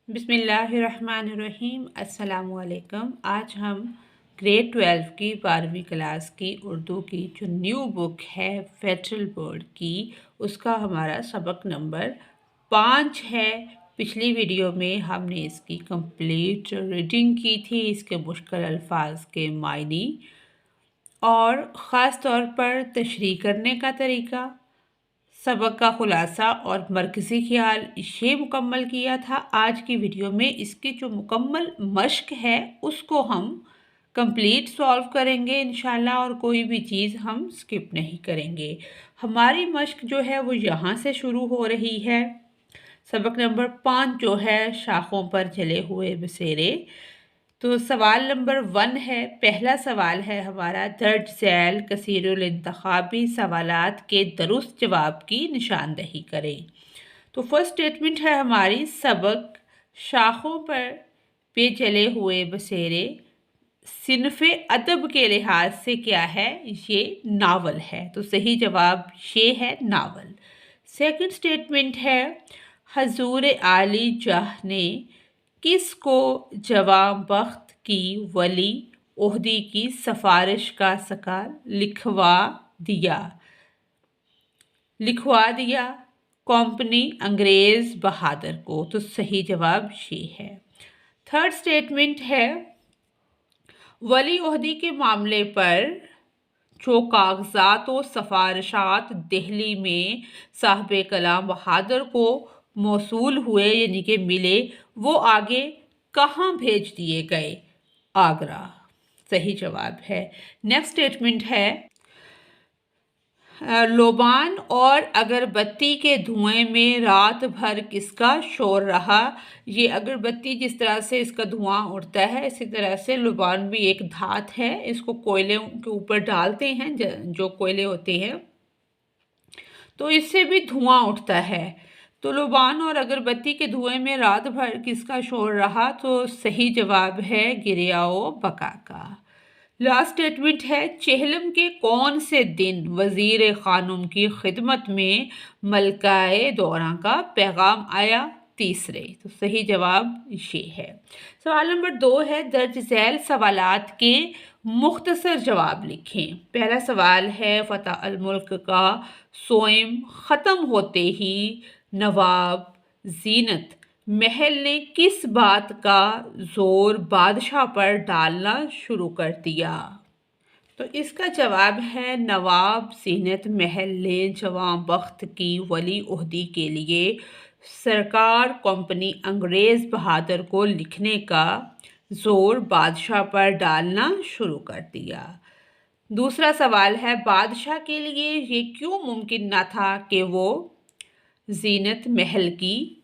बिस्मिल्लाहिर्रहमानिर्रहीम। अस्सलाम वालेकुम। आज हम ग्रेड 12 की 12वीं क्लास की उर्दू की जो न्यू बुक है फेडरल बोर्ड की, उसका हमारा सबक नंबर 5 है। पिछली वीडियो में हमने इसकी कंप्लीट रीडिंग की थी, इसके मुश्किल अल्फाज के मायने और ख़ास तौर पर तशरीह करने का तरीका, सबक का खुलासा और मरकज़ी ख्याल ये मुकम्मल किया था। आज की वीडियो में इसकी जो मुकम्मल मश्क है उसको हम कंप्लीट सॉल्व करेंगे इंशाल्लाह, और कोई भी चीज़ हम स्किप नहीं करेंगे। हमारी मश्क जो है वो यहाँ से शुरू हो रही है। सबक नंबर 5 जो है शाखों पर जले हुए बसेरे। तो सवाल नंबर 1 है, पहला सवाल है हमारा, दर्ज झैल कसीरुल इंतखाबी सवालात के दुरुस्त जवाब की निशानदही करें। तो फर्स्ट स्टेटमेंट है हमारी, सबक शाखों पर पे जले हुए बसेरे सिनफ़े अदब के लिहाज से क्या है? ये नावल है। तो सही जवाब ये है, नावल। सेकंड स्टेटमेंट है, हजूर आली जाह ने किस को जवां बख्त की वली ओहदी की सिफारिश का सकाल लिखवा दिया कंपनी अंग्रेज़ बहादुर को। तो सही जवाब ये है। थर्ड स्टेटमेंट है, वली ओहदी के मामले पर जो कागजात और सफारशात दिल्ली में साहब कलाम बहादुर को मौसूल हुए यानी कि मिले, वो आगे कहाँ भेज दिए गए? आगरा। सही जवाब है। नेक्स्ट स्टेटमेंट है, लोबान और अगरबत्ती के धुएं में रात भर किसका शोर रहा? ये अगरबत्ती जिस तरह से इसका धुआं उड़ता है, इसी तरह से लोबान भी एक धात है। इसको कोयले के ऊपर डालते हैं, जो कोयले होते हैं, तो इससे भी धुआं उठता है। तो लोबान और अगरबत्ती के धुएं में रात भर किसका शोर रहा? तो सही जवाब है गिरियाओ बका का। लास्ट स्टेटमेंट है, चेहलम के कौन से दिन वजीर खानुम की खिदमत में मलकाए दौरा का पैगाम आया? तीसरे। तो सही जवाब ये है। सवाल नंबर 2 है, दर्ज झैल सवालात के मुख्तसर जवाब लिखें। पहला सवाल है, फतह अल मुल्क का सोएम ख़त्म होते ही नवाब जीनत महल ने किस बात का जोर बादशाह पर डालना शुरू कर दिया? तो इसका जवाब है, नवाब जीनत महल ने जवां बख्त की वली ओहदी के लिए सरकार कंपनी अंग्रेज़ बहादुर को लिखने का जोर बादशाह पर डालना शुरू कर दिया। दूसरा सवाल है, बादशाह के लिए ये क्यों मुमकिन न था कि वो जीनत महल की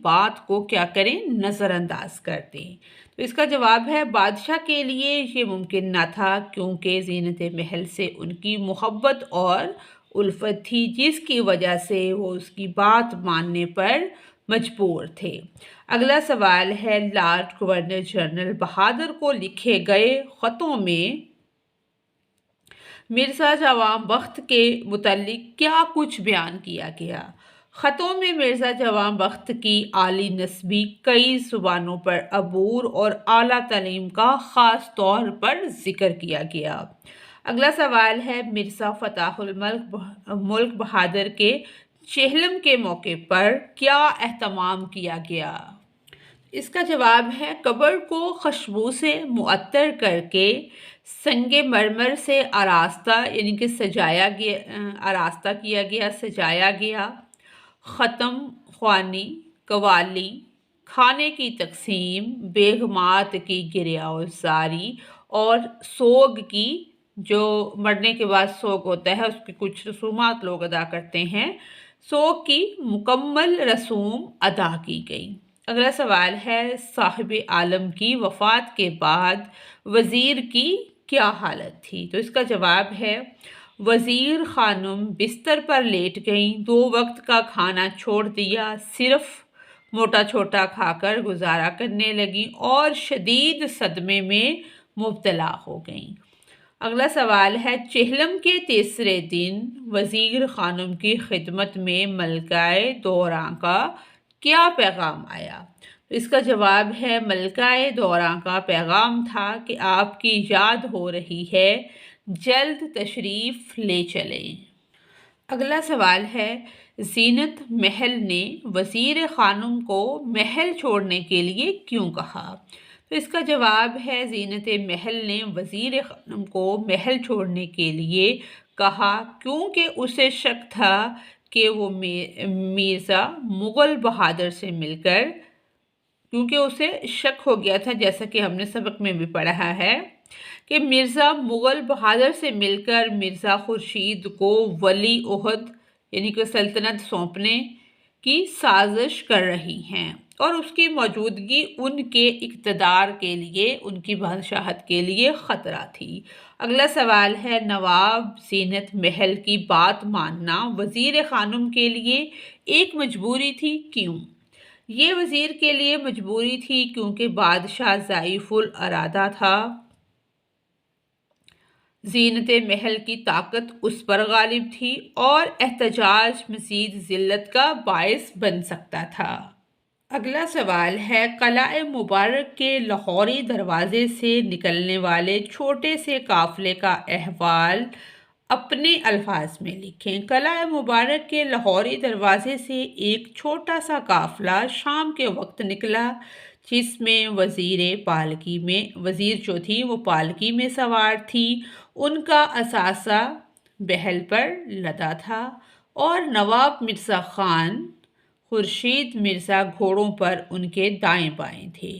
बात को क्या करें? नज़रअंदाज कर दें। तो इसका जवाब है, बादशाह के लिए ये मुमकिन न था क्योंकि जीनत महल से उनकी मोहब्बत और उल्फत थी, जिसकी वजह से वो उसकी बात मानने पर मजबूर थे। अगला सवाल है, लॉर्ड गवर्नर जनरल बहादुर को लिखे गए ख़तों में मिर्ज़ा जवां बख्त के मुतालिक क्या कुछ बयान किया गया? ख़तों में मिर्ज़ा जवां बख्त की आली नस्बी, कई ज़ुबानों पर अबूर और आला तालीम का ख़ास तौर पर ज़िक्र किया गया। अगला सवाल है, मिर्ज़ा फ़ताहुल मुल्क बहादुर के चेहलम के मौके पर क्या एहतमाम किया गया? इसका जवाब है, कब्र को खुशबू से मुअत्तर करके संगे मरमर से आरास्ता यानी कि आरास्ता किया गया, सजाया गया। ख़त्म ख्वानी, कवाली, खाने की तकसीम, बेगमात की गिरयावज़ारी और सोग की, जो मरने के बाद सोग होता है उसकी कुछ रसूमात लोग अदा करते हैं, सोग की मुकम्मल रसूम अदा की गई। अगला सवाल है, साहिब आलम की वफ़ात के बाद वज़ीर की क्या हालत थी? तो इसका जवाब है, वज़ीर खानुम बिस्तर पर लेट गईं, 2 वक्त का खाना छोड़ दिया, सिर्फ मोटा छोटा खाकर गुजारा करने लगी और शदीद सदमे में मुब्तला हो गईं। अगला सवाल है, चेहलम के तीसरे दिन वज़ीर खानुम की खिदमत में मलकाए दौरा का کیا پیغام آیا؟ تو اس کا جواب ہے ملکہ دوراں کا پیغام تھا کہ آپ کی یاد ہو رہی ہے، جلد تشریف لے چلیں۔ اگلا سوال ہے، زینت محل نے وزیر خانم کو محل چھوڑنے کے لیے کیوں کہا؟ تو اس کا جواب ہے زینت محل نے وزیر خانم کو محل چھوڑنے کے لیے کہا کیونکہ اسے شک تھا کہ وہ مرزا مغل بہادر سے مل کر، کیونکہ اسے شک ہو گیا تھا، جیسا کہ ہم نے سبق میں بھی پڑھا ہے، کہ مرزا مغل بہادر سے مل کر مرزا خورشید کو ولی عہد یعنی کہ سلطنت سونپنے کی سازش کر رہی ہیں اور اس کی موجودگی ان کے اقتدار کے لیے، ان کی بادشاہت کے لیے خطرہ تھی۔ اگلا سوال ہے، نواب زینت محل کی بات ماننا وزیر خانم کے لیے ایک مجبوری تھی، کیوں؟ یہ وزیر کے لیے مجبوری تھی کیونکہ بادشاہ ضعیف الارادہ تھا، زینت محل کی طاقت اس پر غالب تھی اور احتجاج مزید ذلت کا باعث بن سکتا تھا۔ اگلا سوال ہے، قلعہ مبارک کے لاہوری دروازے سے نکلنے والے چھوٹے سے قافلے کا احوال اپنے الفاظ میں لکھیں۔ قلعہ مبارک کے لاہوری دروازے سے ایک چھوٹا سا قافلہ شام کے وقت نکلا، جس میں وزیر جو تھی وہ پالکی میں سوار تھی، ان کا اثاثہ بہل پر لدا تھا اور نواب مرزا خان خورشید مرزا گھوڑوں پر ان کے دائیں بائیں تھے۔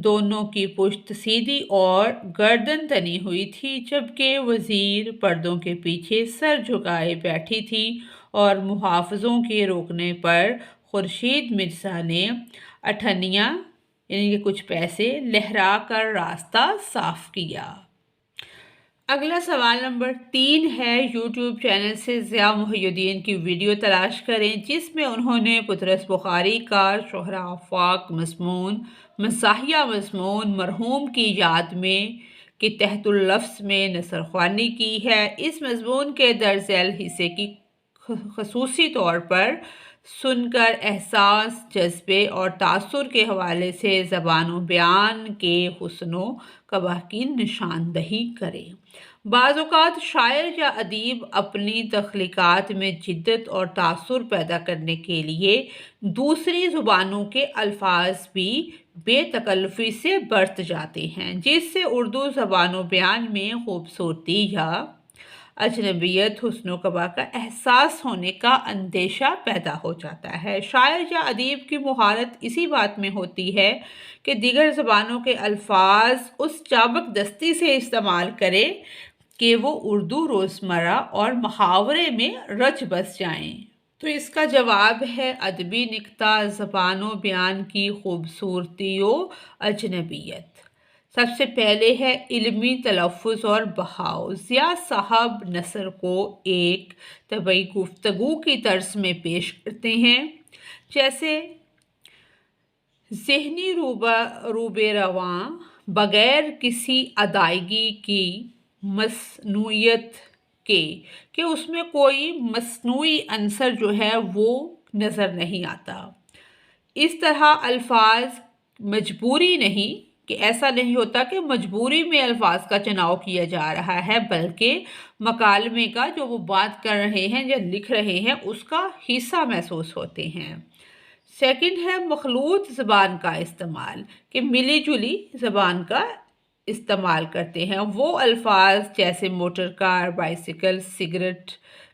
دونوں کی پشت سیدھی اور گردن تنی ہوئی تھی، جبکہ وزیر پردوں کے پیچھے سر جھکائے بیٹھی تھی اور محافظوں کے روکنے پر خورشید مرزا نے اٹھنیاں یعنی کہ کچھ پیسے لہرا کر راستہ صاف کیا۔ اگلا سوال نمبر 3 ہے، یوٹیوب چینل سے ضیاء محی الدین کی ویڈیو تلاش کریں جس میں انہوں نے پطرس بخاری کا شہرہ آفاق مضمون، مزاحیہ مضمون مرحوم کی یاد میں کے تحت اللفظ میں نثر خوانی کی ہے۔ اس مضمون کے درج ذیل حصے کی خصوصی طور پر سن کر احساس، جذبے اور تاثر کے حوالے سے زبان و بیان کے حسن و قبح کی نشاندہی کریں۔ بعض اوقات شاعر یا ادیب اپنی تخلیقات میں جدت اور تاثر پیدا کرنے کے لیے دوسری زبانوں کے الفاظ بھی بے تکلفی سے برت جاتے ہیں، جس سے اردو زبان و بیان میں خوبصورتی یا اجنبیت، حسن و قبح کا احساس ہونے کا اندیشہ پیدا ہو جاتا ہے۔ شاعر یا ادیب کی مہارت اسی بات میں ہوتی ہے کہ دیگر زبانوں کے الفاظ اس چابک دستی سے استعمال کرے کہ وہ اردو روزمرہ اور محاورے میں رچ بس جائیں۔ تو اس کا جواب ہے ادبی نکتہ، زبان و بیان کی خوبصورتی و اجنبیت۔ سب سے پہلے ہے علمی تلفظ اور بہاؤ۔ ضیاء صاحب نثر کو ایک طبعی گفتگو کی طرز میں پیش کرتے ہیں، جیسے ذہنی روبے رواں بغیر کسی ادائیگی کی مصنوعیت کے، کہ اس میں کوئی مصنوعی عنصر جو ہے وہ نظر نہیں آتا۔ اس طرح الفاظ مجبوری نہیں، کہ ایسا نہیں ہوتا کہ مجبوری میں الفاظ کا چناؤ کیا جا رہا ہے، بلکہ مکالمے کا جو وہ بات کر رہے ہیں یا لکھ رہے ہیں اس کا حصہ محسوس ہوتے ہیں۔ سیکنڈ ہے مخلوط زبان کا استعمال، کہ ملی جلی زبان کا استعمال کرتے ہیں۔ وہ الفاظ جیسے motor car, bicycle, cigarette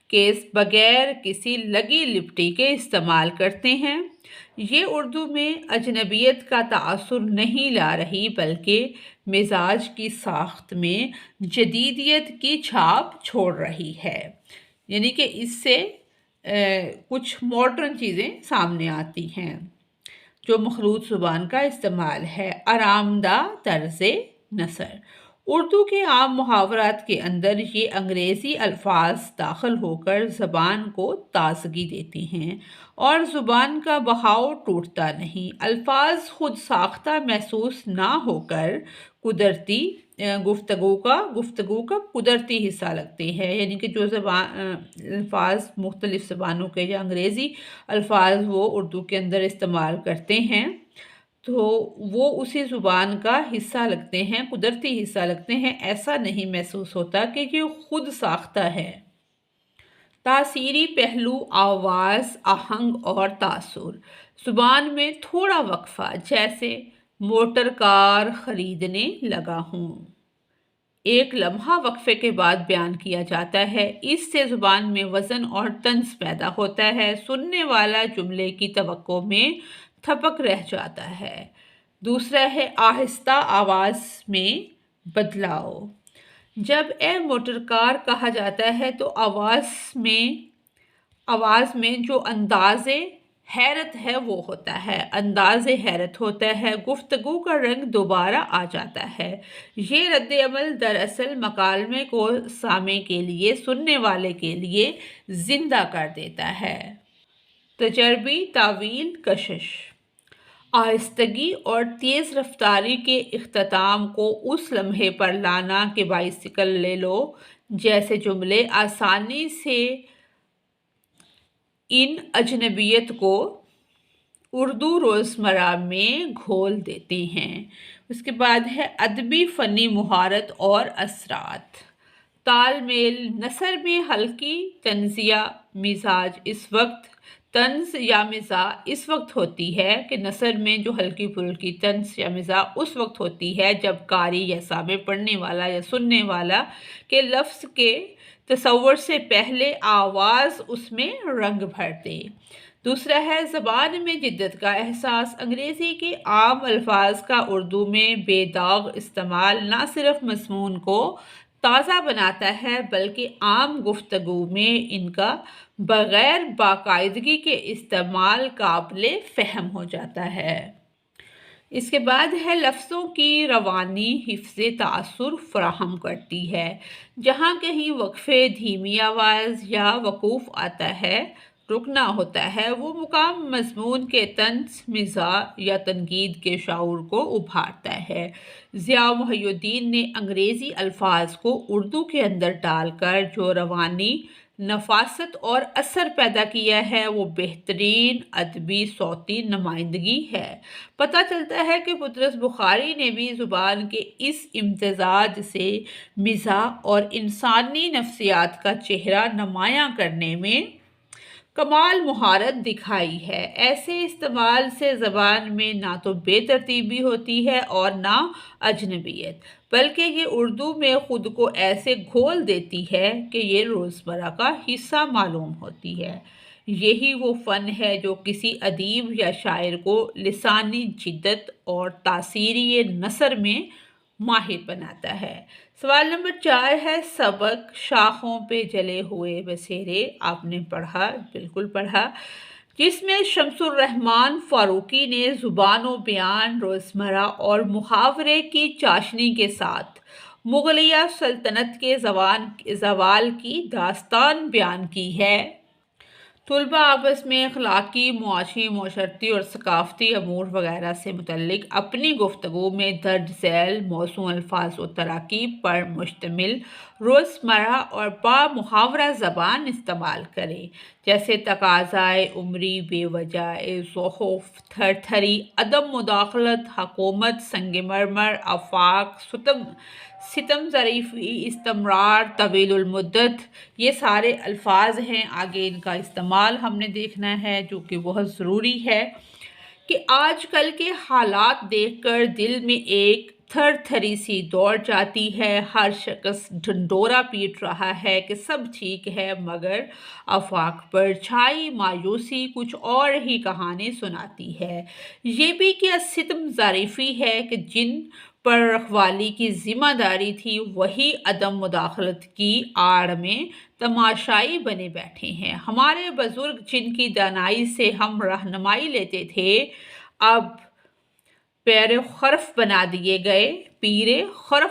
case بغیر کسی لگی لپٹی کے استعمال کرتے ہیں۔ یہ اردو میں اجنبیت کا تاثر نہیں لا رہی، بلکہ مزاج کی ساخت میں جدیدیت کی چھاپ چھوڑ رہی ہے، یعنی کہ اس سے کچھ ماڈرن چیزیں سامنے آتی ہیں۔ جو مخلوط زبان کا استعمال ہے، آرام دہ طرز نثر۔ اردو کے عام محاورات کے اندر یہ انگریزی الفاظ داخل ہو کر زبان کو تازگی دیتے ہیں اور زبان کا بہاؤ ٹوٹتا نہیں۔ الفاظ خود ساختہ محسوس نہ ہو کر قدرتی गुफ्तगू का कुदरती हिस्सा लगते हैं, यानी कि जो अल्फाज मुख्तलिफ ज़बानों के या अंग्रेज़ी अल्फाज वो उर्दू के अंदर इस्तेमाल करते हैं तो वो उसी ज़ुबान का हिस्सा लगते हैं, कुदरती हिस्सा लगते हैं। ऐसा नहीं महसूस होता कि ये खुद साख्ता है। तासीरी पहलू आवाज़, आहंग और तासुर। ज़ुबान में थोड़ा वक्फा, जैसे मोटर कार ख़रीदने लगा हूँ, एक लम्हा वक्फे के बाद बयान किया जाता है। इससे ज़ुबान में वज़न और तंज पैदा होता है। सुनने वाला जुमले की तवक्को में थपक रह जाता है। दूसरा है आहिस्ता आवाज़ में बदलाव। जब ए मोटर कार कहा जाता है तो आवाज़ में जो अंदाज़े हैरत है वो होता है, अंदाज़े हैरत होता है। गुफ्तगू का रंग दोबारा आ जाता है। ये रद्द अमल दरअसल मकालमे को सामे के लिए, सुनने वाले के लिए ज़िंदा कर देता है। तजर्बी तावील कशिश। आहिस्तगी और तेज़ रफ्तारी के इख्तिताम को उस लम्हे पर लाना कि बाइसिकल ले लो जैसे जुमले आसानी से इन अजनबियत को उर्दू रोज़मर्रा में घोल देते हैं। उसके बाद है अदबी फ़नी मुहारत और असरात। तालमेल। नसर में हल्की तंज़ या मिजाज इस वक्त होती है कि नसर में जो हल्की फुल्की तंज़ या मिजाज उस वक्त होती है जब कारी या सामे पढ़ने वाला या सुनने वाला के लफ्ज़ के तसव्वुर से पहले आवाज़ उसमें रंग भर दे। दूसरा है ज़बान में जिद्दत का एहसास। अंग्रेज़ी के आम अल्फाज का उर्दू में बेदाग इस्तेमाल ना सिर्फ मज़मून को ताज़ा बनाता है बल्कि आम गुफ्तगू में इनका बग़ैर बाकायदगी के इस्तेमाल काबिले फ़हम हो जाता है। इसके बाद है लफ्ज़ों की रवानी हिफ्ज़े तासुर फराहम करती है। जहाँ कहीं वक्फ़े, धीमी आवाज़ या वकूफ़ आता है, रुकना होता है, वो मुकाम मज़मून के तंज़, मिज़ाज या तनकीद के शऊर को उभारता है। ज़िया मुहय्यिद्दीन ने अंग्रेज़ी अल्फाज को उर्दू के अंदर डालकर जो रवानी नफासत और असर पैदा किया है वो बेहतरीन अदबी सौती नुमाइंदगी है। पता चलता है कि बुतरस बुखारी ने भी ज़ुबान के इस इम्तिज़ाज से मिज़ाज और इंसानी नफ्सियात का चेहरा नुमायाँ करने में कमाल मुहारत दिखाई है। ऐसे इस्तेमाल से ज़बान में ना तो बेतरतीबी होती है और ना अजनबियत, बल्कि ये उर्दू में ख़ुद को ऐसे घोल देती है कि ये रोज़मर्रा का हिस्सा मालूम होती है। यही वो फ़न है जो किसी अदीब या शायर को लिसानी जिद्दत और तासीरी नसर में माहिर बनाता है। सवाल नंबर 4 है सबक। शाखों पे जले हुए बसेरे। आपने पढ़ा, बिल्कुल पढ़ा, जिसमें शम्सुर रहमान फ़ारूकी ने ज़ुबान व बयान, रोज़मर्रा और मुहावरे की चाशनी के साथ मुग़लिया सल्तनत के ज़वाल की दास्तान बयान की है। तलबा आपस में अखलाकी, मुआशी, माशरती और सकाफ़ती अमूर वगैरह से मुतल्लिक अपनी गुफ्तगू में दर्ज झैल मौसूं अल्फाज व तराकीब पर मुश्तमिल रोज़मर्रा और बामुहावरा ज़बान इस्तेमाल करें, जैसे तकाज़ाए उमरी, बेवजह ज़ौफ़, थरथरी, अदम मुदाखलत, हकूमत, संगमरमर, आफाक, सितम ज़रीफ़ी, इस्तमरार, तवीलुल मुद्दत। ये सारे अल्फाज हैं। आगे इनका इस्तेमाल हमने देखना है जो कि बहुत ज़रूरी है कि आजकल के हालात देखकर दिल में एक थरथरी सी दौड़ जाती है। हर शख्स ढंडोरा पीट रहा है कि सब ठीक है, मगर आफाक पर छाई मायूसी कुछ और ही कहानी सुनाती है। ये भी कि सितम ज़रीफ़ी है कि जिन पर रखवाली की ज़िम्मेदारी थी वही अदम मुदाखलत की आड़ में तमाशाई बने बैठे हैं। हमारे बुज़ुर्ग जिनकी दानाई से हम रहनुमाई लेते थे, अब पीरे खरफ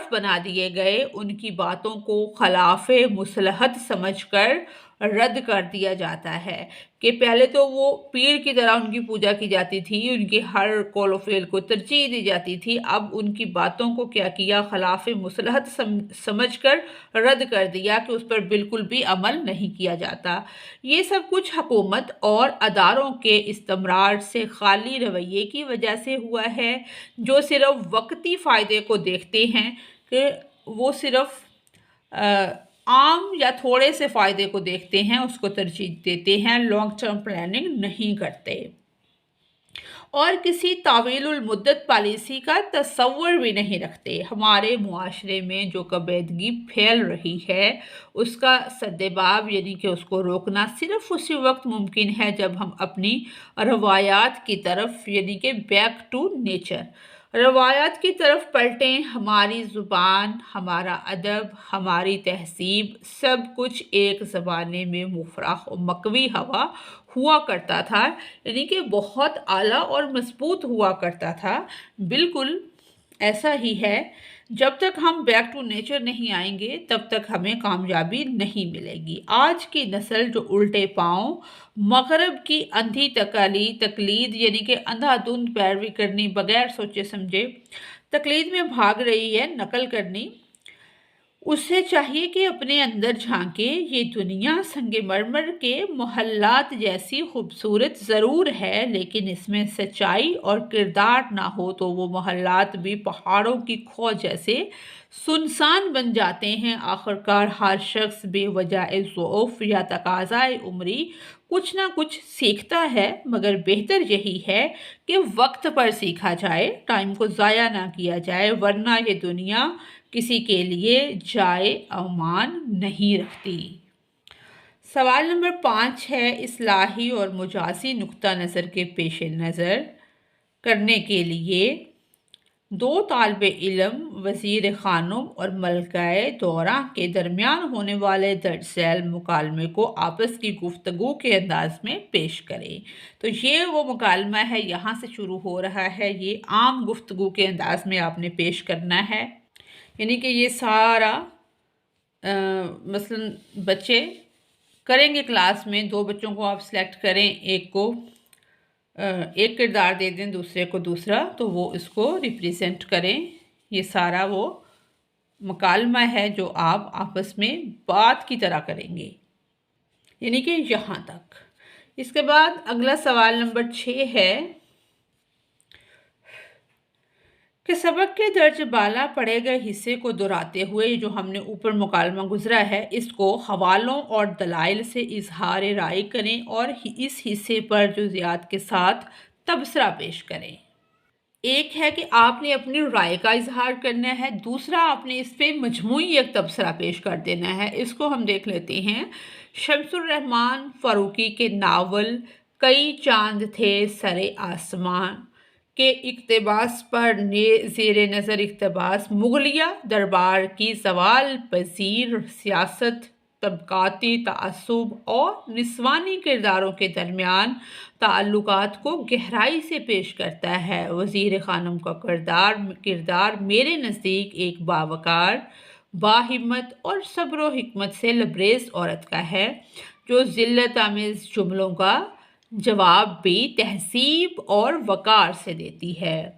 बना दिए गए। उनकी बातों को खिलाफ़े मुसलहत समझकर رد کر دیا جاتا ہے کہ پہلے تو وہ پیر کی طرح ان کی پوجا کی جاتی تھی، ان کے ہر قول و فعل کو ترجیح دی جاتی تھی، اب ان کی باتوں کو کیا کیا، خلاف مصلحت سمجھ کر رد کر دیا کہ اس پر بالکل بھی عمل نہیں کیا جاتا۔ یہ سب کچھ حکومت اور اداروں کے استمرار سے خالی رویے کی وجہ سے ہوا ہے، جو صرف وقتی فائدے کو دیکھتے ہیں، کہ وہ صرف عام یا تھوڑے سے فائدے کو دیکھتے ہیں، اس کو ترجیح دیتے ہیں، لانگ ٹرم پلاننگ نہیں کرتے اور کسی طویل المدت پالیسی کا تصور بھی نہیں رکھتے۔ ہمارے معاشرے میں جو کبیدگی پھیل رہی ہے، اس کا سدباب یعنی کہ اس کو روکنا صرف اسی وقت ممکن ہے جب ہم اپنی روایات کی طرف یعنی کہ بیک ٹو نیچر روایات کی طرف پلٹیں۔ ہماری زبان، ہمارا ادب، ہماری تہذیب، سب کچھ ایک زمانے میں مفرح و مکوی ہوا کرتا تھا، یعنی کہ بہت اعلیٰ اور مضبوط ہوا کرتا تھا۔ بالکل ایسا ہی ہے، جب تک ہم بیک ٹو نیچر نہیں آئیں گے تب تک ہمیں کامیابی نہیں ملے گی۔ آج کی نسل جو الٹے پاؤں مغرب کی اندھی تقلید یعنی کہ اندھا دھند پیروی کرنی، بغیر سوچے سمجھے تقلید میں بھاگ رہی ہے، نقل کرنی، اسے چاہیے کہ اپنے اندر جھانکے۔ یہ دنیا سنگ مرمر کے محلات جیسی خوبصورت ضرور ہے، لیکن اس میں سچائی اور کردار نہ ہو تو وہ محلات بھی پہاڑوں کی کھو جیسے سنسان بن جاتے ہیں۔ آخرکار ہر شخص بے وجہ ضعف یا تقاضائے عمری کچھ نہ کچھ سیکھتا ہے، مگر بہتر یہی ہے کہ وقت پر سیکھا جائے، ٹائم کو ضائع نہ کیا جائے، ورنہ یہ دنیا کسی کے لیے جائے امان نہیں رکھتی۔ سوال نمبر 5 ہے، اصلاحی اور مجازی نقطہ نظر کے پیش نظر کرنے کے لیے دو طالب علم وزیر خانم اور ملکہ دورہ کے درمیان ہونے والے درج ذیل مکالمے کو آپس کی گفتگو کے انداز میں پیش کریں۔ تو یہ وہ مکالمہ ہے، یہاں سے شروع ہو رہا ہے، یہ عام گفتگو کے انداز میں آپ نے پیش کرنا ہے، یعنی کہ یہ سارا مثلا بچے کریں گے کلاس میں، دو بچوں کو آپ سلیکٹ کریں، ایک کو ایک کردار دے دیں، دوسرے کو دوسرا، تو وہ اس کو ریپریزنٹ کریں۔ یہ سارا وہ مکالمہ ہے جو آپ آپس میں بات کی طرح کریں گے، یعنی کہ یہاں تک۔ اس کے بعد اگلا سوال نمبر 6 ہے کہ سبق کے درج بالا پڑے گئے حصے کو دہراتے ہوئے جو ہم نے اوپر مکالمہ گزرا ہے، اس کو حوالوں اور دلائل سے اظہار رائے کریں اور اس حصے پر جزیات کے ساتھ تبصرہ پیش کریں۔ ایک ہے کہ آپ نے اپنی رائے کا اظہار کرنا ہے، دوسرا آپ نے اس پہ مجموعی ایک تبصرہ پیش کر دینا ہے۔ اس کو ہم دیکھ لیتے ہیں۔ شمس الرحمن فاروقی کے ناول کئی چاند تھے سرے آسماں کے اقتباس پر زیر نظر اقتباس مغلیہ دربار کی زوال پذیر سیاست، طبقاتی تعصب اور نسوانی کرداروں کے درمیان تعلقات کو گہرائی سے پیش کرتا ہے۔ وزیر خانم کا کردار میرے نزدیک ایک باوقار، باہمت اور صبر و حکمت سے لبریز عورت کا ہے، جو ذلت آمیز جملوں کا جواب بھی تہذیب اور وقار سے دیتی ہے۔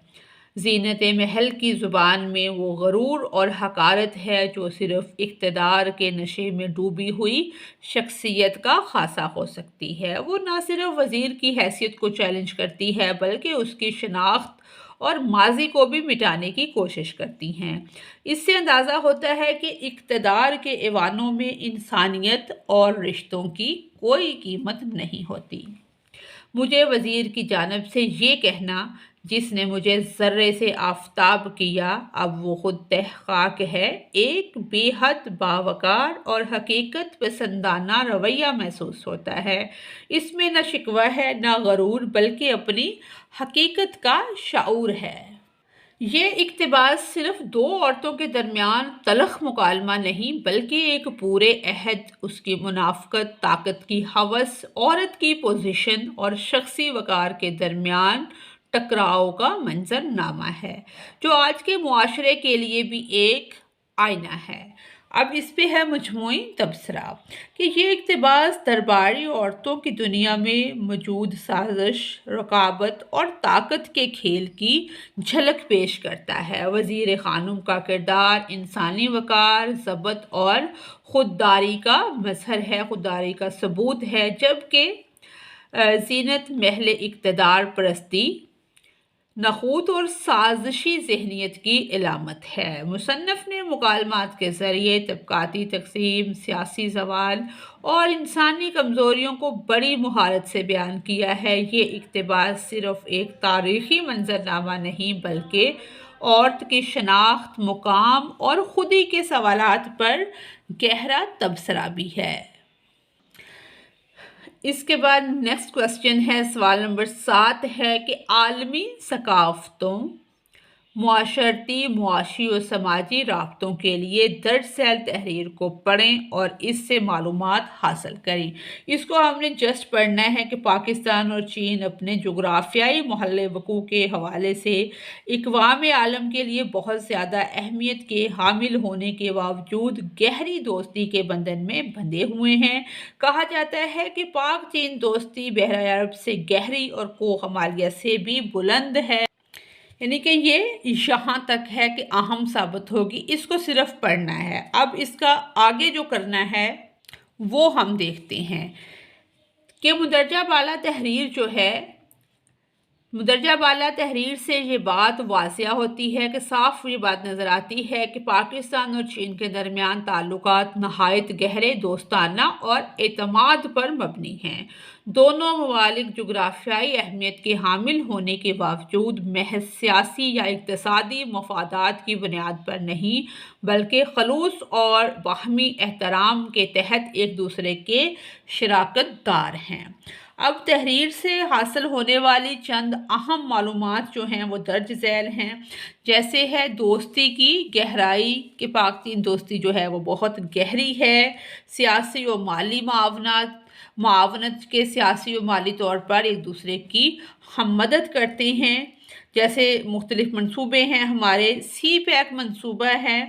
زینت محل کی زبان میں وہ غرور اور حقارت ہے جو صرف اقتدار کے نشے میں ڈوبی ہوئی شخصیت کا خاصہ ہو سکتی ہے۔ وہ نہ صرف وزیر کی حیثیت کو چیلنج کرتی ہے بلکہ اس کی شناخت اور ماضی کو بھی مٹانے کی کوشش کرتی ہیں۔ اس سے اندازہ ہوتا ہے کہ اقتدار کے ایوانوں میں انسانیت اور رشتوں کی کوئی قیمت نہیں ہوتی۔ مجھے وزیر کی جانب سے یہ کہنا، جس نے مجھے ذرے سے آفتاب کیا، اب وہ خود تحقاق ہے، ایک بے حد باوقار اور حقیقت پسندانہ رویہ محسوس ہوتا ہے۔ اس میں نہ شکوہ ہے نہ غرور، بلکہ اپنی حقیقت کا شعور ہے۔ یہ اقتباس صرف دو عورتوں کے درمیان تلخ مکالمہ نہیں بلکہ ایک پورے عہد، اس کی منافقت، طاقت کی ہوس، عورت کی پوزیشن اور شخصی وقار کے درمیان ٹکراؤ کا منظر نامہ ہے، جو آج کے معاشرے کے لیے بھی ایک آئینہ ہے۔ اب اس پہ ہے مجموعی تبصرہ کہ یہ اقتباس درباری عورتوں کی دنیا میں موجود سازش، رقابت اور طاقت کے کھیل کی جھلک پیش کرتا ہے۔ وزیر خانم کا کردار انسانی وقار، ضبط اور خودداری کا مظہر ہے، خودداری کا ثبوت ہے، جبکہ زینت محض اقتدار پرستی، نخوت اور سازشی ذہنیت کی علامت ہے۔ مصنف نے مکالمات کے ذریعے طبقاتی تقسیم، سیاسی زوال اور انسانی کمزوریوں کو بڑی مہارت سے بیان کیا ہے۔ یہ اقتباس صرف ایک تاریخی منظرنامہ نہیں بلکہ عورت کی شناخت، مقام اور خودی کے سوالات پر گہرا تبصرہ بھی ہے۔ اس کے بعد نیکسٹ کوسچن ہے، سوال نمبر 7 ہے کہ عالمی ثقافتوں، معاشرتی، معاشی اور سماجی رابطوں کے لیے درج ذیل تحریر کو پڑھیں اور اس سے معلومات حاصل کریں۔ اس کو ہم نے جسٹ پڑھنا ہے کہ پاکستان اور چین اپنے جغرافیائی محل وقوع کے حوالے سے اقوام عالم کے لیے بہت زیادہ اہمیت کے حامل ہونے کے باوجود گہری دوستی کے بندھن میں بندھے ہوئے ہیں۔ کہا جاتا ہے کہ پاک چین دوستی بحیرہ عرب سے گہری اور کوہ ہمالیہ سے بھی بلند ہے، یعنی کہ یہ یہاں تک ہے کہ اہم ثابت ہوگی، اس کو صرف پڑھنا ہے۔ اب اس کا آگے جو کرنا ہے وہ ہم دیکھتے ہیں کہ مندرجہ بالا تحریر جو ہے، مندرجہ بالا تحریر سے یہ بات واضح ہوتی ہے کہ صاف یہ بات نظر آتی ہے کہ پاکستان اور چین کے درمیان تعلقات نہایت گہرے، دوستانہ اور اعتماد پر مبنی ہیں۔ دونوں ممالک جغرافیائی اہمیت کے حامل ہونے کے باوجود محض سیاسی یا اقتصادی مفادات کی بنیاد پر نہیں بلکہ خلوص اور باہمی احترام کے تحت ایک دوسرے کے شراکت دار ہیں۔ اب تحریر سے حاصل ہونے والی چند اہم معلومات جو ہیں وہ درج ذیل ہیں، جیسے ہے دوستی کی گہرائی کہ پاک چین دوستی جو ہے وہ بہت گہری ہے، سیاسی و مالی معاونت کے سیاسی و مالی طور پر ایک دوسرے کی ہم مدد کرتے ہیں، جیسے مختلف منصوبے ہیں، ہمارے سی پیک منصوبہ ہے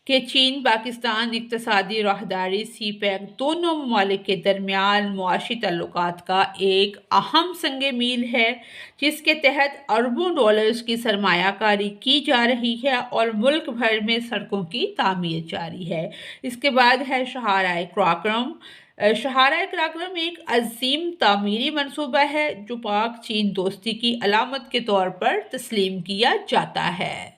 کہ چین پاکستان اقتصادی راہداری سی پیک دونوں ممالک کے درمیان معاشی تعلقات کا ایک اہم سنگ میل ہے، جس کے تحت اربوں ڈالرز کی سرمایہ کاری کی جا رہی ہے اور ملک بھر میں سڑکوں کی تعمیر جاری ہے۔ اس کے بعد ہے شاہراہ قراقرم۔ شاہراہ قراقرم ایک عظیم تعمیری منصوبہ ہے جو پاک چین دوستی کی علامت کے طور پر تسلیم کیا جاتا ہے۔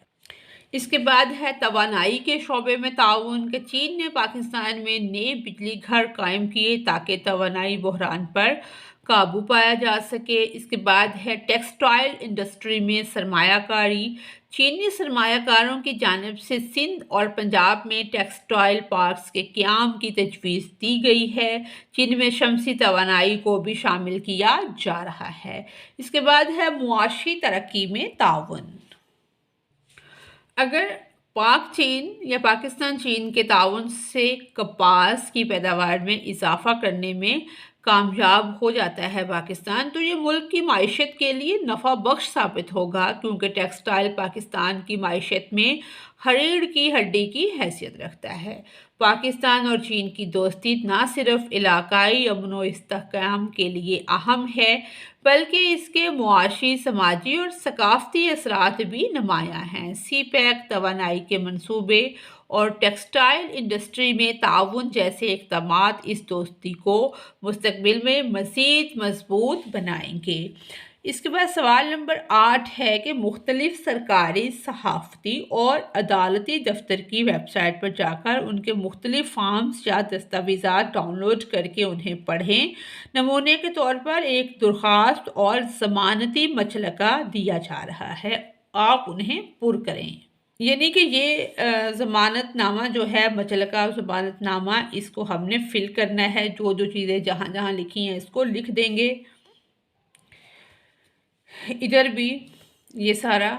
اس کے بعد ہے توانائی کے شعبے میں تعاون کہ چین نے پاکستان میں نئے بجلی گھر قائم کیے تاکہ توانائی بحران پر قابو پایا جا سکے۔ اس کے بعد ہے ٹیکسٹائل انڈسٹری میں سرمایہ کاری۔ چینی سرمایہ کاروں کی جانب سے سندھ اور پنجاب میں ٹیکسٹائل پارکس کے قیام کی تجویز دی گئی ہے، جن میں شمسی توانائی کو بھی شامل کیا جا رہا ہے۔ اس کے بعد ہے معاشی ترقی میں تعاون۔ اگر پاک چین یا پاکستان چین کے تعاون سے کپاس کی پیداوار میں اضافہ کرنے میں کامیاب ہو جاتا ہے پاکستان، تو یہ ملک کی معیشت کے لیے نفع بخش ثابت ہوگا، کیونکہ ٹیکسٹائل پاکستان کی معیشت میں ریڑھ کی ہڈی کی حیثیت رکھتا ہے۔ پاکستان اور چین کی دوستی نہ صرف علاقائی امن و استحکام کے لیے اہم ہے بلکہ اس کے معاشی، سماجی اور ثقافتی اثرات بھی نمایاں ہیں۔ سی پیک، توانائی کے منصوبے اور ٹیکسٹائل انڈسٹری میں تعاون جیسے اقدامات اس دوستی کو مستقبل میں مزید مضبوط بنائیں گے۔ اس کے بعد سوال نمبر 8 ہے کہ مختلف سرکاری، صحافتی اور عدالتی دفتر کی ویب سائٹ پر جا کر ان کے مختلف فارمز یا دستاویزات ڈاؤن لوڈ کر کے انہیں پڑھیں۔ نمونے کے طور پر ایک درخواست اور ضمانتی مچلکہ دیا جا رہا ہے، آپ انہیں پر کریں۔ یعنی کہ یہ ضمانت نامہ جو ہے، مچلکہ ضمانت نامہ، اس کو ہم نے فل کرنا ہے، جو چیزیں جہاں جہاں لکھی ہیں اس کو لکھ دیں گے۔ ادھر بھی یہ سارا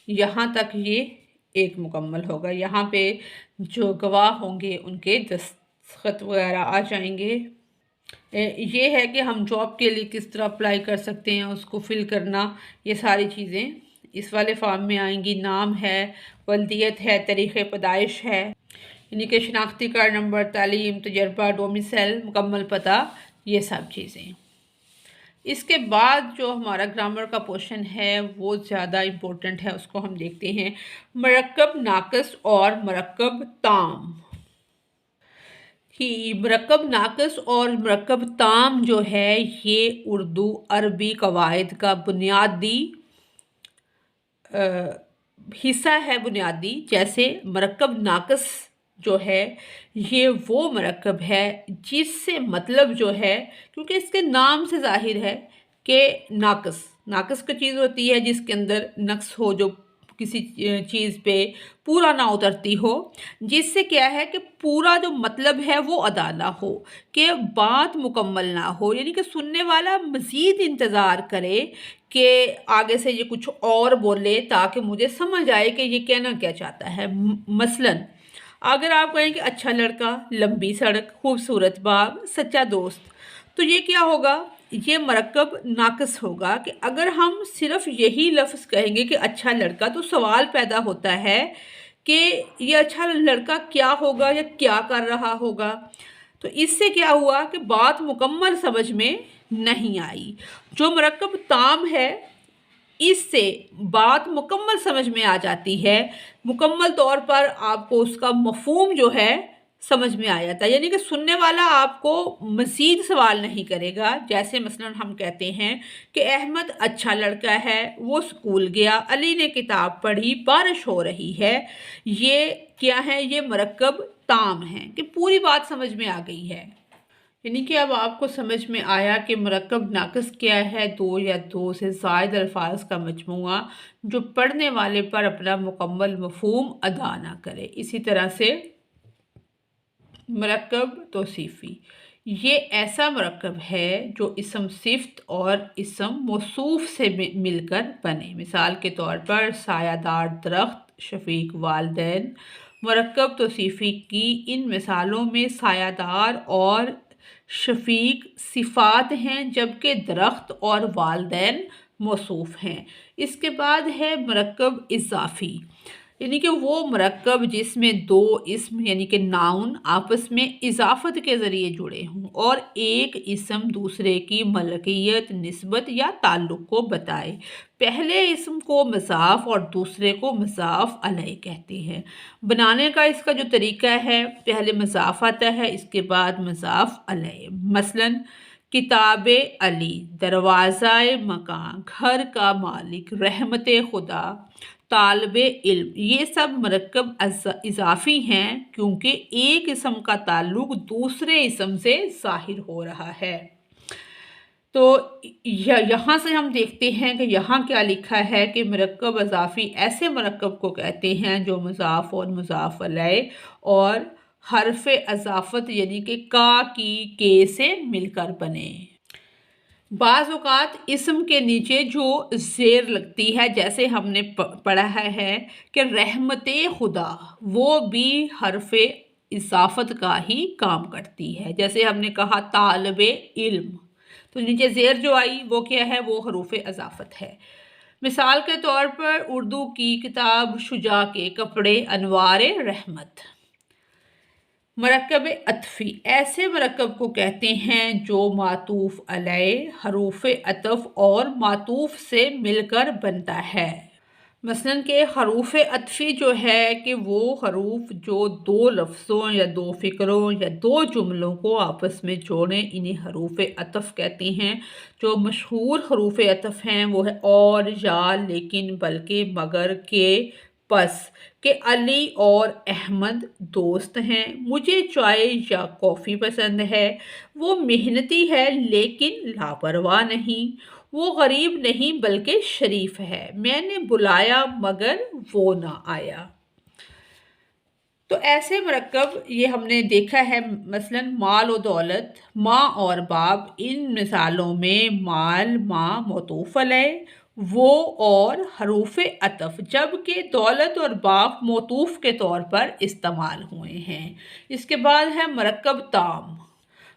یہاں تک یہ ایک مکمل ہوگا، یہاں پہ جو گواہ ہوں گے ان کے دستخط وغیرہ آ جائیں گے۔ یہ ہے کہ ہم جاب کے لیے کس طرح اپلائی کر سکتے ہیں، اس کو فل کرنا، یہ ساری چیزیں اس والے فارم میں آئیں گی۔ نام ہے، ولدیت ہے، تاریخ پیدائش ہے، यानी कि शनाख्ती कार्ड नंबर, तालीम, तजर्बा, डोमिसाइल, मुकम्मल पता, ये सब चीज़ें। इसके बाद जो हमारा ग्रामर का पोर्शन है वो ज़्यादा इम्पोर्टेंट है, उसको हम देखते हैं। मरकब नाक़िस और मरकब ताम। कि मरकब नाक़िस और मरकब ताम जो है ये उर्दू अरबी कवायद का बुनियादी हिस्सा है, बुनियादी। जैसे मरकब नाक़िस जो है ये वो मरकब है जिससे मतलब जो है, क्योंकि इसके नाम से ज़ाहिर है कि नाक़िस नाक़िस की चीज़ होती है जिसके अंदर नक्स हो, जो किसी चीज़ पे पूरा ना उतरती हो, जिससे क्या है कि पूरा जो मतलब है वो अदा ना हो, कि बात मुकम्मल ना हो, यानी कि सुनने वाला मज़ीद इंतज़ार करे कि आगे से ये कुछ और बोले ताकि मुझे समझ आए कि ये कहना क्या चाहता है। मसलन अगर आप कहें कि अच्छा लड़का, लंबी सड़क, खूबसूरत बाग, सच्चा दोस्त, तो ये क्या होगा, ये मरकब नाक़िस होगा। कि अगर हम सिर्फ यही लफ्ज़ कहेंगे कि अच्छा लड़का, तो सवाल पैदा होता है कि ये अच्छा लड़का क्या होगा या क्या कर रहा होगा। तो इससे क्या हुआ कि बात मुकम्मल समझ में नहीं आई। जो मरकब ताम है इससे बात मुकम्मल समझ में आ जाती है, मुकम्मल तौर पर आपको उसका मफ़हूम जो है समझ में आ जाता है, यानी कि सुनने वाला आपको मज़ीद सवाल नहीं करेगा। जैसे मसलन हम कहते हैं कि अहमद अच्छा लड़का है, वो स्कूल गया, अली ने किताब पढ़ी, बारिश हो रही है। ये क्या है, ये मरकब ताम है कि पूरी बात समझ में आ गई है। यानी कि अब आपको समझ में आया कि मरकब नाक़िस क्या है, दो या दो से ज़ायद अल्फाज का मजमूआ जो पढ़ने वाले पर अपना मुकम्मल मफ़हूम अदा ना करे। इसी तरह से मरकब तौसीफ़ी, ये ऐसा मरकब है जो इसम सिफ़त और इसम मौसूफ़ से मिलकर बने। मिसाल के तौर पर सायादार दरख्त, शफ़ीक वालिदैन। मरकब तौसीफ़ी की इन मिसालों में सायादार और शफ़ीक सिफ़ात हैं, जबकि दरख्त और वालिदैन मौसूफ़ हैं। इसके बाद है मरकब इज़ाफ़ी, यानी कि वो मरकब जिसमें दो इस्म यानी कि नाउन आपस में इजाफत के ज़रिए जुड़े हों और एक इस्म दूसरे की मलकियत, निस्बत या ताल्लुक़ को बताए। पहले इस्म को मज़ाफ़ और दूसरे को मज़ाफ़ अलैह कहते हैं। बनाने का इसका जो तरीका है, पहले मज़ाफ़ आता है, इसके बाद मज़ाफ़ अलैह। मसलन किताब अली, दरवाज़ाए मकान, घर का मालिक, रहमत खुदा, तालिब इल्म, ये सब मरकब इजाफ़ी हैं क्योंकि एक इस्म का ताल्लुक़ दूसरे इस्म से ज़ाहिर हो रहा है। तो यहाँ से हम देखते हैं कि यहाँ क्या लिखा है कि मरकब इज़ाफ़ी ऐसे मरकब को कहते हैं जो मुज़ाफ़ और मुज़ाफ़ अलैह और हर्फ़ इज़ाफ़त यानी कि का, की, के से मिलकर बने। बाज़ औक़ात इस्म के नीचे जो ज़ेर लगती है, जैसे हमने पढ़ा है कि रहमते खुदा, वो भी हर्फ़ इज़ाफ़त का ही काम करती है। जैसे हमने कहा तालिबे इल्म, तो नीचे ज़ेर जो आई वो क्या है, वो हरूफ़ इज़ाफ़त है। मिसाल के तौर पर उर्दू की किताब शुजा के कपड़े, अनवारे रहमत। मरकब अतफ़ी, ऐसे मरकब को कहते हैं जो मातूफ़ अलैह, हरूफ़ अतफ़ और मातूफ़ से मिलकर बनता है। मसलन के हरूफ़ अतफ़ी जो है कि वो हरूफ जो दो लफ्ज़ों या दो फ़िक्रों या दो जुमलों को आपस में जोड़ें, इन्हें हरूफ़ अतफ़ कहते हैं। जो मशहूर हरूफ़ अतफ़ हैं वो है और, या, लेकिन, बल्कि, मगर, के, बस। कि अली और अहमद दोस्त हैं, मुझे चाय या कॉफ़ी पसंद है, वो मेहनती है लेकिन लापरवाह नहीं, वो गरीब नहीं बल्कि शरीफ है, मैंने बुलाया मगर वो ना आया। तो ऐसे मरकब ये हमने देखा है। मसलन माल और दौलत, माँ और बाप, इन मिसालों में माल, माँ मौतूफ़ अलैह, वो और हरूफ़ अतफ़, जबकि दौलत और बाप मौतूफ़ के तौर पर इस्तेमाल हुए हैं। इसके बाद है मरकब ताम।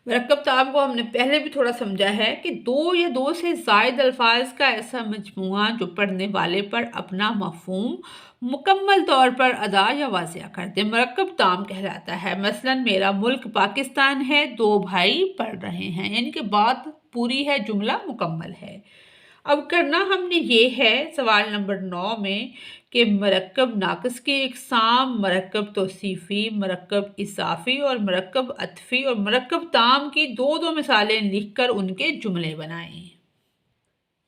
मरकब ताम को हमने पहले भी थोड़ा समझा है कि दो या दो से ज़ायद अल्फाज का ऐसा मजमूआ जो पढ़ने वाले पर अपना मफहूम मुकम्मल तौर पर अदा या वाज़िया कर दे, मरकब ताम कहलाता है। मसलन मेरा मुल्क पाकिस्तान है, दो भाई पढ़ रहे हैं, यानी कि बात पूरी है, जुमला मुकम्मल है। अब करना हमने ये है सवाल नंबर 9 में कि मरकब नाक़िस की इक़साम, मरकब तौसीफ़ी, मरकब इज़ाफ़ी और मरकब अत्फ़ी और मरकब ताम की दो दो मिसालें लिखकर उनके जुमले बनाएं।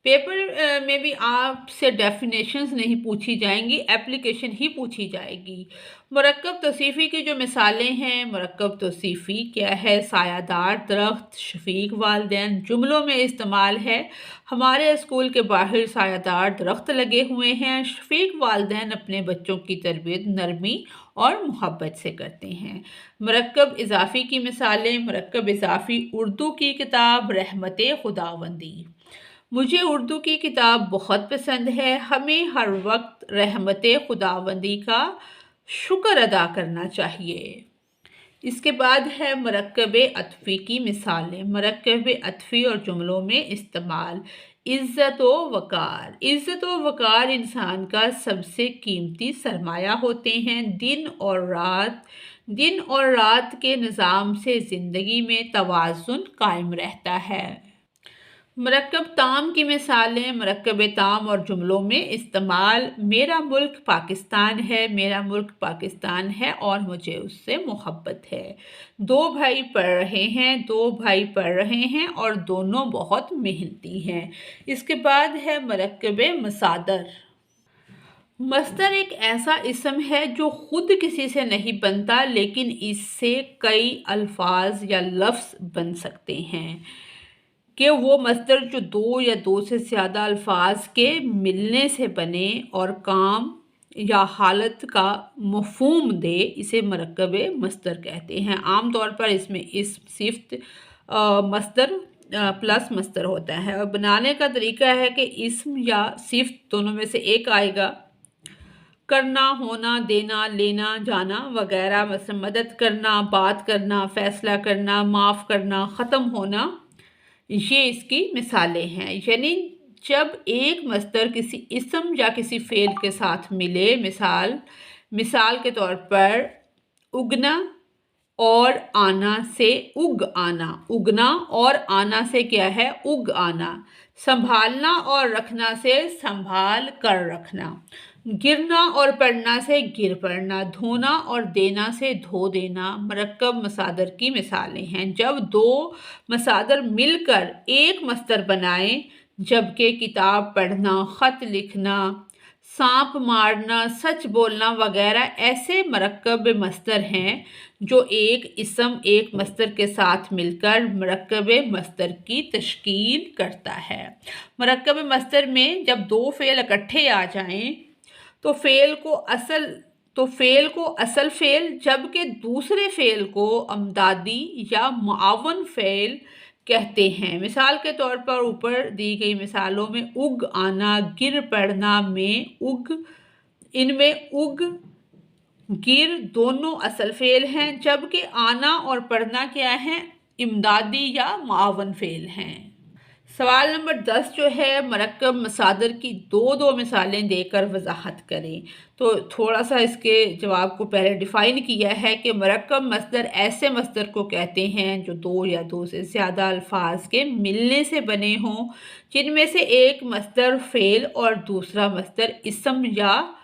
पेपर में भी आपसे डेफिनेशंस नहीं पूछी जाएंगी, एप्लीकेशन ही पूछी जाएगी। मरकब तौसीफ़ी की जो मिसालें हैं, मरकब तौसीफ़ी क्या है? सायादार दरख्त, शफीक वालिदैन। जुमलों में इस्तेमाल है, हमारे स्कूल के बाहर सायादार दरख्त लगे हुए हैं। शफीक वालिदैन अपने बच्चों की तरबियत नरमी और मोहब्बत से करते हैं। मरकब इज़ाफ़ी की मिसालें, मरकब इज़ाफ़ी उर्दू की किताब रहमते खुदावंदी। मुझे उर्दू की किताब बहुत पसंद है, हमें हर वक्त रहमते खुदावंदी का शुक्र अदा करना चाहिए। इसके बाद है मरकब अत्फ़ी की मिसालें, मरकब अत्फ़ी और जुमलों में इस्तेमाल। इज़्ज़त व वक़ार। इज़्ज़त व वक़ार इंसान का सबसे कीमती सरमाया होते हैं। दिन और रात के निज़ाम से ज़िंदगी में तवाज़ुन कायम रहता है। मरकब ताम की मिसालें, मरकब ताम और जुमलों में इस्तेमाल। मेरा मुल्क पाकिस्तान है, मेरा मुल्क पाकिस्तान है और मुझे उससे मोहब्बत है। दो भाई पढ़ रहे हैं, दो भाई पढ़ रहे हैं और दोनों बहुत मेहनती हैं। इसके बाद है मरकब मसादर। मस्दर एक ऐसा इसम है जो खुद किसी से नहीं बनता, लेकिन इससे कई अल्फाज या लफ्ज़ बन सकते हैं। कि वो मस्दर जो दो या दो से ज़्यादा अल्फाज के मिलने से बने और काम या हालत का मफ़हूम दे, इसे मरकब मस्दर कहते हैं। आम तौर पर इसमें इस्म, सिफ़त, मस्दर प्लस मस्दर होता है और बनाने का तरीका है कि इस्म या सिफ़त दोनों में से एक आएगा। करना, होना, देना, लेना, जाना वगैरह, मतलब मदद करना, बात करना, फ़ैसला करना, माफ़ करना, ख़त्म होना, ये इसकी मिसालें हैं। यानी जब एक मस्दर किसी इस्म या किसी फ़ेल के साथ मिले, मिसाल के तौर पर उगना और आना से उग आना, उगना और आना से क्या है? उग आना। संभालना और रखना से संभाल कर रखना। गिरना और पड़ना से गिर पड़ना। धोना और देना से धो देना मरकब मसादर की मिसालें हैं। जब दो मसादर मिलकर एक मस्दर बनाएं, जबकि किताब पढ़ना, ख़त लिखना, सांप मारना, सच बोलना वगैरह ऐसे मरकब मस्दर हैं जो एक इसम एक मस्दर के साथ मिलकर मरकब मस्दर की तश्कील करता है। मरकब मस्दर में जब दो फ़ेल इकट्ठे आ जाएं तो फ़ेल को असल फ़ेल, जबकि दूसरे फ़ेल को अमदादी या मुआवन फ़ेल कहते हैं। मिसाल के तौर पर ऊपर दी गई मिसालों में उग आना, गिर पड़ना में इनमें उग, गिर दोनों असल फ़ेल हैं, जबकि आना और पढ़ना क्या है? इमदादी या मुआवन फ़ेल हैं। सवाल नंबर 10 जो है, मरकब मसादर की दो दो मिसालें देकर वजाहत करें। तो थोड़ा सा इसके जवाब को पहले डिफ़ाइन किया है कि मरकब मस्दर ऐसे मस्दर को कहते हैं जो दो या दो से ज़्यादा अल्फाज के मिलने से बने हों, जिनमें से एक मस्दर फ़ेल और दूसरा मस्दर इसम या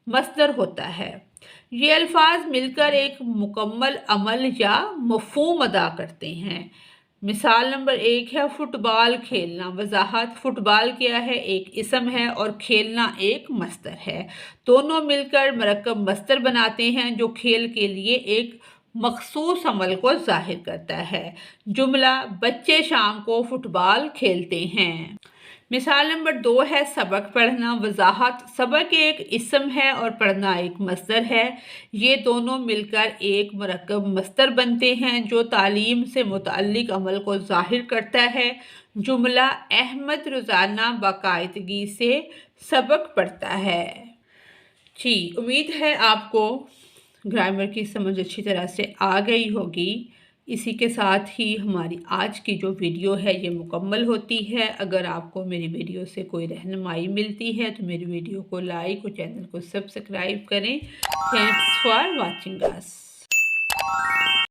मस्दर होता है। ये अल्फाज मिलकर एक मुकम्मल अमल या मफ़हूम अदा करते हैं। मिसाल नंबर 1 है फ़ुटबॉल खेलना। वजाहत, फ़ुटबॉल क्या है? एक इसम है और खेलना एक मस्दर है। दोनों मिलकर मरकब मस्दर बनाते हैं जो खेल के लिए एक मखसूस अमल को ज़ाहिर करता है। जुमला, बच्चे शाम को फ़ुटबॉल खेलते हैं। मिसाल नंबर 2 है सबक पढ़ना। वजाहत, सबक एक इसम है और पढ़ना एक मस्दर है। ये दोनों मिलकर एक मरकब मस्दर बनते हैं जो तालीम से मुताल्लिक अमल को ज़ाहिर करता है। जुमला, अहमद रोज़ाना बाकायदगी से सबक पढ़ता है। जी, उम्मीद है आपको ग्रामर की समझ अच्छी तरह से आ गई होगी। इसी के साथ ही हमारी आज की जो वीडियो है ये मुकम्मल होती है। अगर आपको मेरी वीडियो से कोई रहनुमाई मिलती है तो मेरी वीडियो को लाइक और चैनल को सब्सक्राइब करें। Thanks for watching us.